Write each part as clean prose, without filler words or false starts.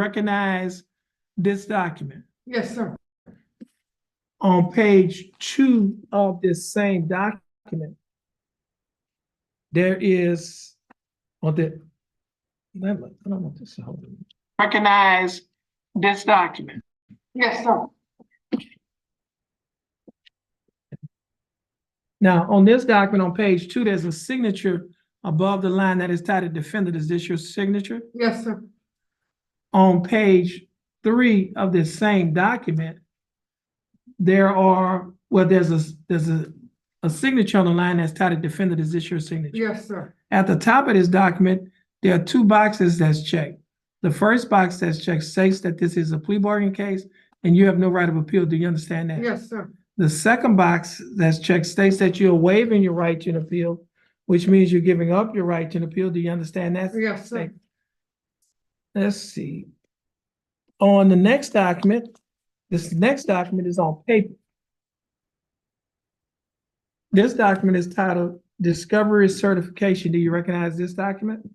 recognize this document? Yes, sir. On page 2 of this same document, there is, on the, I don't want this to hold. Recognize this document. Yes, sir. Now, on this document, on page 2, there's a signature above the line that is titled defendant. Is this your signature? Yes, sir. On page 3 of this same document, there are, well, there's a signature on the line that's titled defendant. Is this your signature? Yes, sir. At the top of this document, there are 2 boxes that's checked. The first box that's checked states that this is a plea bargain case and you have no right of appeal. Do you understand that? Yes, sir. The second box that's checked states that you're waiving your right to an appeal, which means you're giving up your right to an appeal. Do you understand that? Yes, sir. statement? Let's see. On the next document, this next document is on paper. This document is titled Discovery Certification. Do you recognize this document?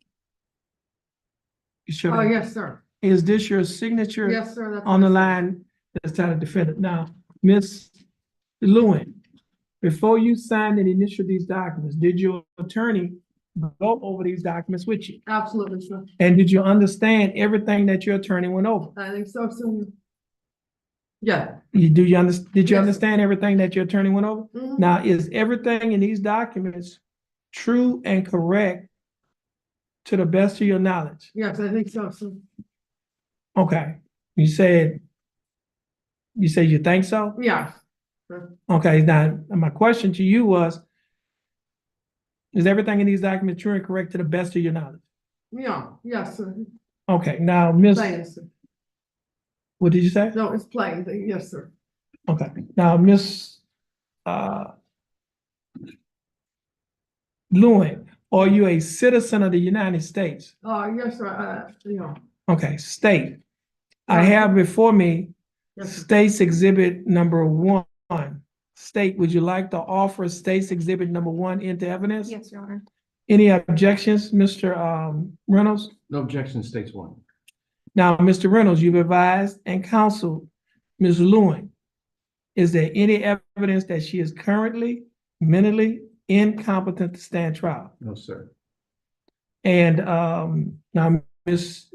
You should. Oh, yes, sir. Is this your signature? Yes, sir. That's On the my line that's titled defendant. Now, Ms. Lewin, before you signed and initialed these documents, did your attorney go over these documents with you? signature. Absolutely, sir. And did you understand everything that your attorney went over? I think so, sir. Yeah. Did you Yes. understand everything that your attorney went over? Mhm. Now, is everything in these documents true and correct to the best of your knowledge? Yes, I think so, sir. Okay, you said you think so? Yeah. Okay, now, my question to you was, is everything in these documents true and correct to the best of your knowledge? Yeah. Yes, sir. Okay, now, Miss, Plain, sir. what did you say? No, it's plain. Yes, sir. Okay, now, Miss Lewin, are you a citizen of the United States? Yes, sir. Yeah. Okay, state. I have before me Yes, sir. State's Exhibit number 1. State, would you like to offer State's Exhibit number 1 into evidence? Yes, Your Honor. Any objections, Mr. Reynolds? No objection, states one. Now, Mr. Reynolds, you've advised and counseled Ms. Lewin. Is there any evidence that she is currently mentally incompetent to stand trial? No, sir. And now, Ms.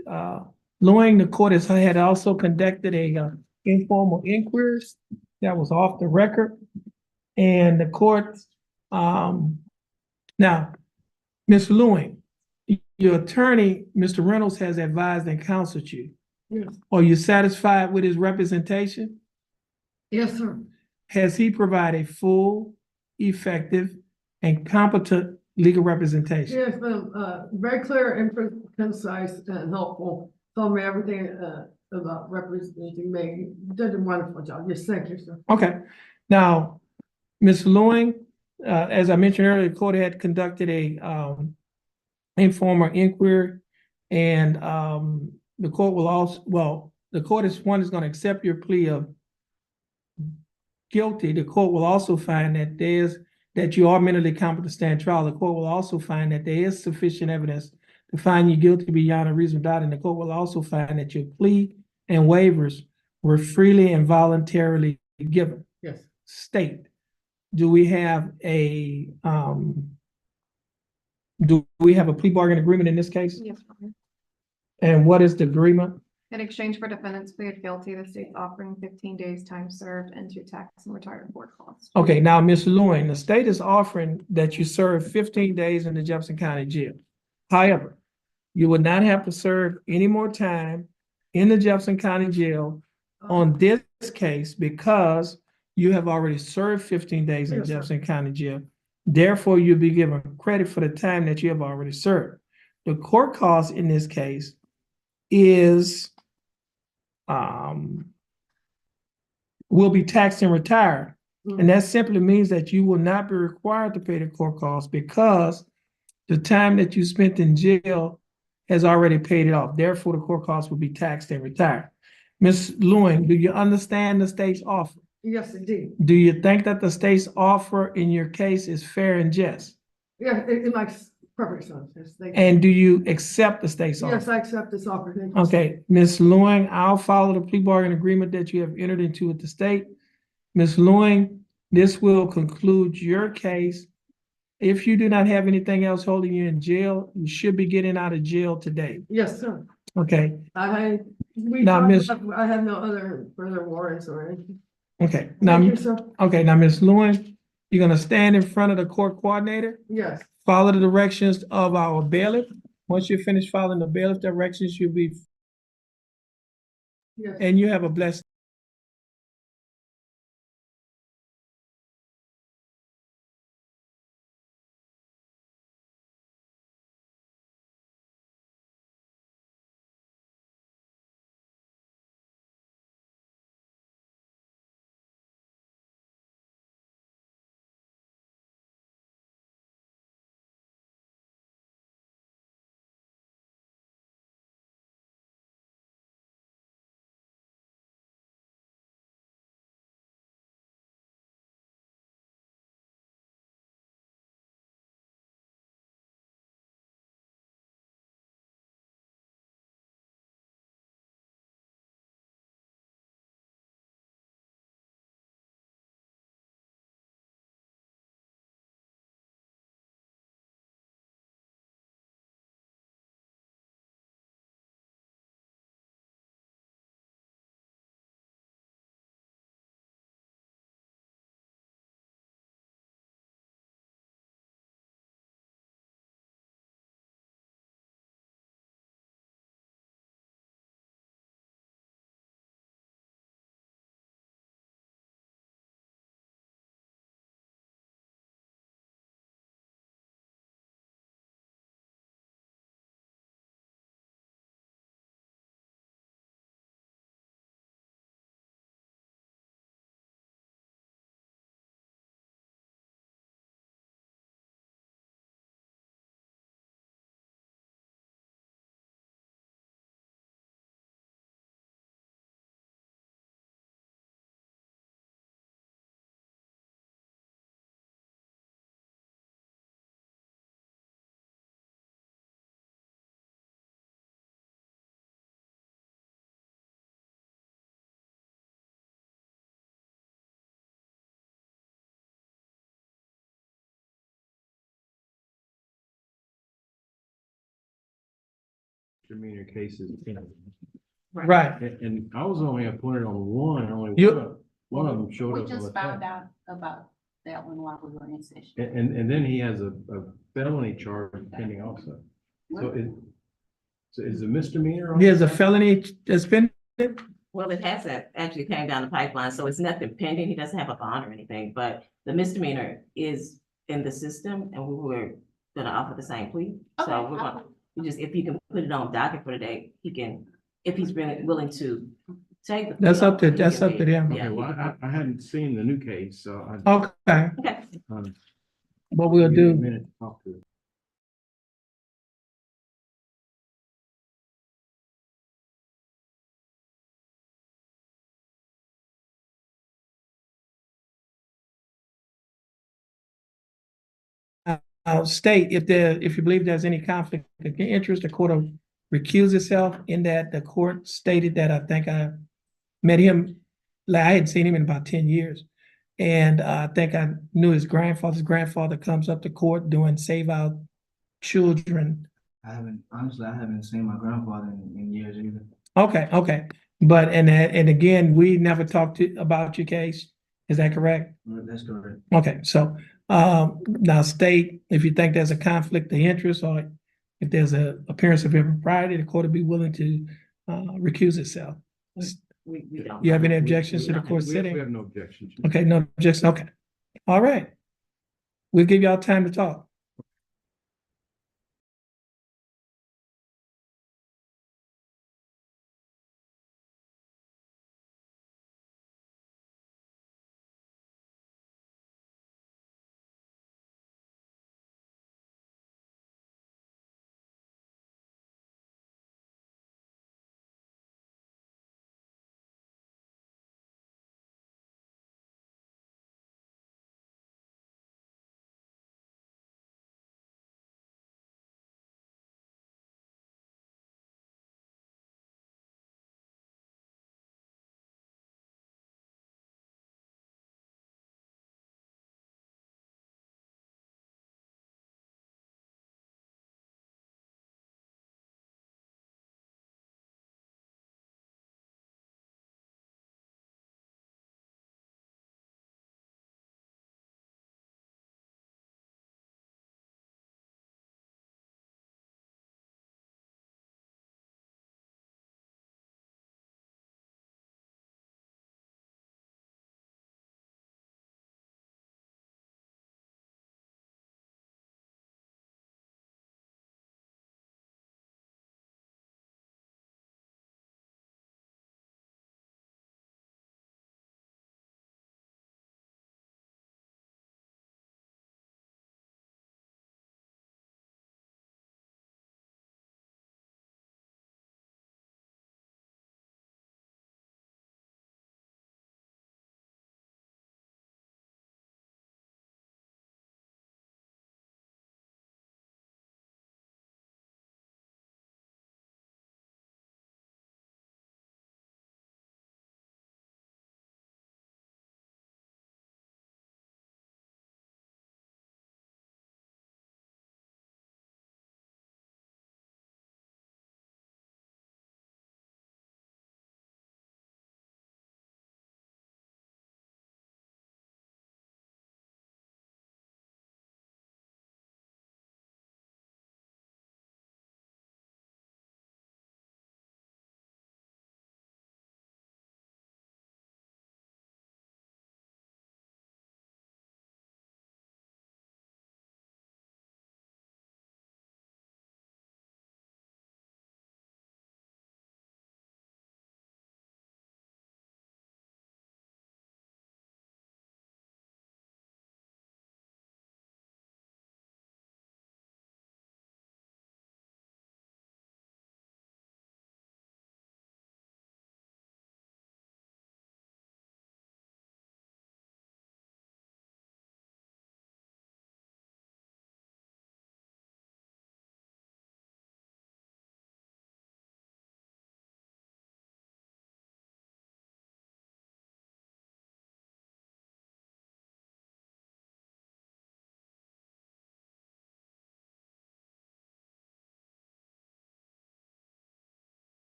Lewin, the court had also conducted a informal inquiry that was off the record. And the court, now, Ms. Lewin, your attorney, Mr. Reynolds, has advised and counseled you. Yes. Are you satisfied with his representation? Yes, sir. Has he provided full, effective, and competent legal representation? Yes, been very clear and concise and helpful. Told me everything about representing me. Did a wonderful job. Yes, thank you, sir. Okay. Now, Ms. Lewin, as I mentioned earlier, the court had conducted a informal inquiry, and the court will also, well, the court is going to accept your plea of guilty. The court will also find that you are mentally competent to stand trial. The court will also find that there is sufficient evidence to find you guilty beyond a reasonable doubt, and the court will also find that your plea and waivers were freely and voluntarily given. Yes. State, do we have a plea bargain agreement in this case? Yes, Your Honor. And what is the agreement? In exchange for defendant's plead guilty, the state's offering 15 days time served and 2 tax and retired board costs. Okay, now, Ms. Lewin, the state is offering that you serve 15 days in the Jefferson County Jail. However, you would not have to serve any more time in the Jefferson County Jail on this case because you have already served 15 days in Yes, sir. Jefferson County Jail. Therefore, you'll be given credit for the time that you have already served. The court cost in this case is will be taxed and retired. And that simply means that you will not be required to pay the court costs because the time that you spent in jail has already paid it off. Therefore, the court costs will be taxed and retired. Ms. Lewin, do you understand the state's offer? Yes, indeed. Do you think that the state's offer in your case is fair and just? Yeah, it makes Perfect sense, yes, thank you. And do you accept the state's Yes, offer? I accept this offer, thank you. Okay, Ms. Lewing, I'll follow the plea bargain agreement that you have entered into with the state. Ms. Lewing, this will conclude your case. If you do not have anything else holding you in jail, you should be getting out of jail today. Yes, sir. Okay, We Now, talked Miss- about- I have no other further warrants or anything. okay. Thank you, Now, sir. okay, now, Ms. Lewin, you're gonna stand in front of the court coordinator, Yes, follow the directions of our bailiff. Once you finish following the bailiff directions, you'll be, yes. and you have a blessed Misdemeanor cases. right. And I was only appointed on one, only You- one of them showed We up on the just found test. out about that one while we were in session. And then he has a felony charge pending also. So is a misdemeanor? on There's a this? felony that's been, Well, it hasn't actually came down the pipeline, so it's nothing pending. He doesn't have a bond or anything, but the misdemeanor is in the system and we were gonna offer the same plea. So Okay. we're gonna, we just, if you can put it on docket for today, he can, if he's really willing to take the. plea That's up to- offer, he that's can up to be- them. Yeah. Okay, well, I hadn't seen the new case, so I. okay, Okay. what we'll Give me a do, minute to talk to him. state if you believe there's any conflict of interest, the court will recuse itself in that the court stated that I think I met him, like, I hadn't seen him in about 10 years. And I think I knew his grandfather comes up to court doing Save Our Children. Honestly, I haven't seen my grandfather in years either. Okay. But, and again, we never talked about your case. Is that correct? That's correct. Okay, so, now state, if you think there's a conflict of interest or if there's a appearance of impropriety, the court will be willing to, recuse itself. We don't. You have any We- objections we to the don't. court We have sitting? no objections. Okay, no objection, okay. All right. We'll give y'all time to talk.